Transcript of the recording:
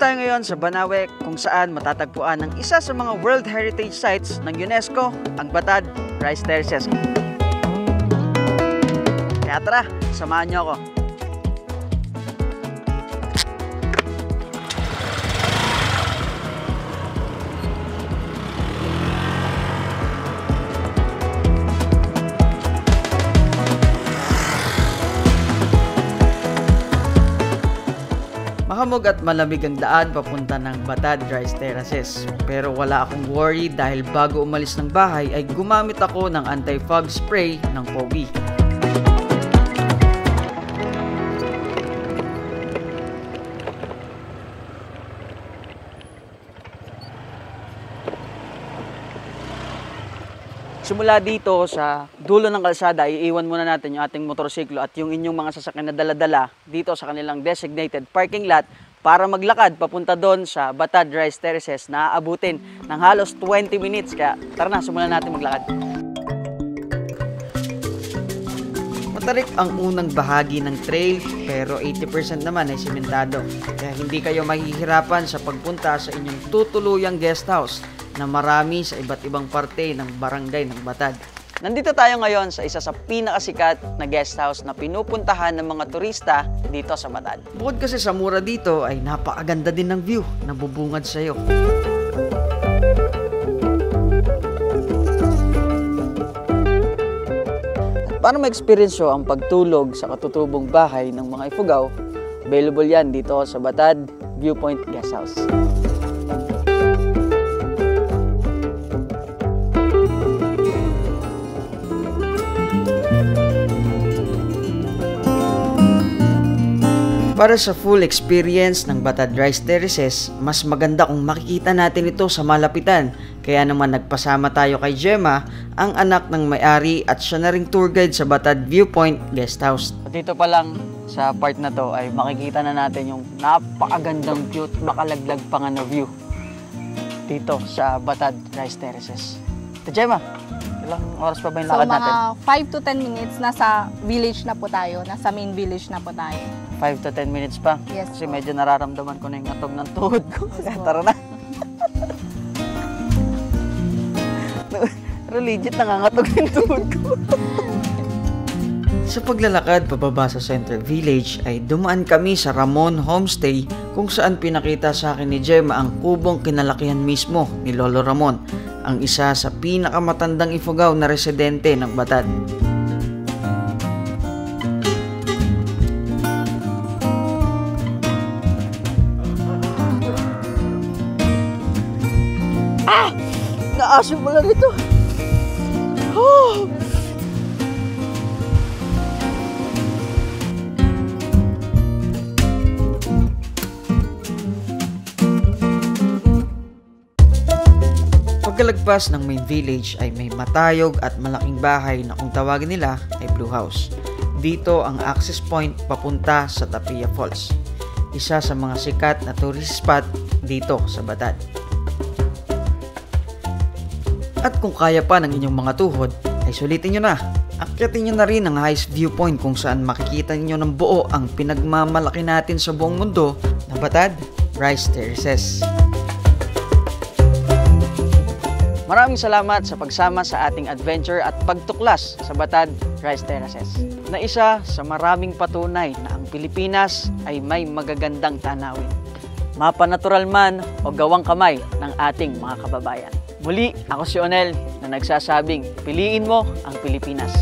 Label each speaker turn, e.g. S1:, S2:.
S1: tayo ngayon sa Banawe kung saan matatagpuan ang isa sa mga World Heritage Sites ng UNESCO, ang Batad Rice Terraces. Kaya tara, samahan niyo ako. Mahamog at malamig ang daan papunta ng Batad Rice Terraces. Pero wala akong worry dahil bago umalis ng bahay ay gumamit ako ng anti-fog spray ng Pobi. Simula dito sa dulo ng kalsada, iiwan muna natin yung ating motorsiklo at yung inyong mga sasakyan na dala-dala dito sa kanilang designated parking lot para maglakad papunta doon sa Batad Rice Terraces na aabutin ng halos 20 minutes. Kaya tara na, simulan natin maglakad. Matarik ang unang bahagi ng trail pero 80% naman ay simentado. Kaya hindi kayo mahihirapan sa pagpunta sa inyong tutuluyang guest house na marami sa iba't ibang parte ng barangay ng Batad. Nandito tayo ngayon sa isa sa pinakasikat na guest house na pinupuntahan ng mga turista dito sa Batad. Bukod kasi sa mura dito ay napakaganda din ng view na bubungad sa iyo. At para ma-experience ang pagtulog sa katutubong bahay ng mga Ifugao, available yan dito sa Batad Viewpoint Guest House. Para sa full experience ng Batad Rice Terraces, mas maganda kung makikita natin ito sa malapitan. Kaya naman nagpasama tayo kay Gemma, ang anak ng may-ari at siya na ring tour guide sa Batad Viewpoint Guest House. At dito pa lang sa part na to ay makikita na natin yung napakagandang view at makalaglag pa nga na view dito sa Batad Rice Terraces. Ito Gemma, ilang oras pa ba yung lakad natin?
S2: So mga 5 to 10 minutes, nasa village na po tayo, nasa main village na po tayo.
S1: 5 to 10 minutes pa?
S2: Yes,
S1: kasi medyo nararamdaman ko na yung ngatog ng tuhod ko. Yes, tara na. Pero legit nangangatog yung tuhod ko. Sa paglalakad pababa sa Center Village ay dumaan kami sa Ramon Homestay kung saan pinakita sa akin ni Gemma ang kubong kinalakihan mismo ni Lolo Ramon, ang isa sa pinakamatandang Ifugao na residente ng Batad. Naasim mo lang ito. Oh! Pagkalagpas ng main village ay may matayog at malaking bahay na kung tawagin nila ay Blue House. Dito ang access point papunta sa Tapia Falls, isa sa mga sikat na tourist spot dito sa Batad. At kung kaya pa ng inyong mga tuhod, ay sulitin nyo na. Akyatin nyo na rin ang highest viewpoint kung saan makikita niyo ng buo ang pinagmamalaki natin sa buong mundo na Batad Rice Terraces. Maraming salamat sa pagsama sa ating adventure at pagtuklas sa Batad Rice Terraces, na isa sa maraming patunay na ang Pilipinas ay may magagandang tanawin, mapanatural man o gawang kamay ng ating mga kababayan. Muli, ako si Onel na nagsasabing, piliin mo ang Pilipinas.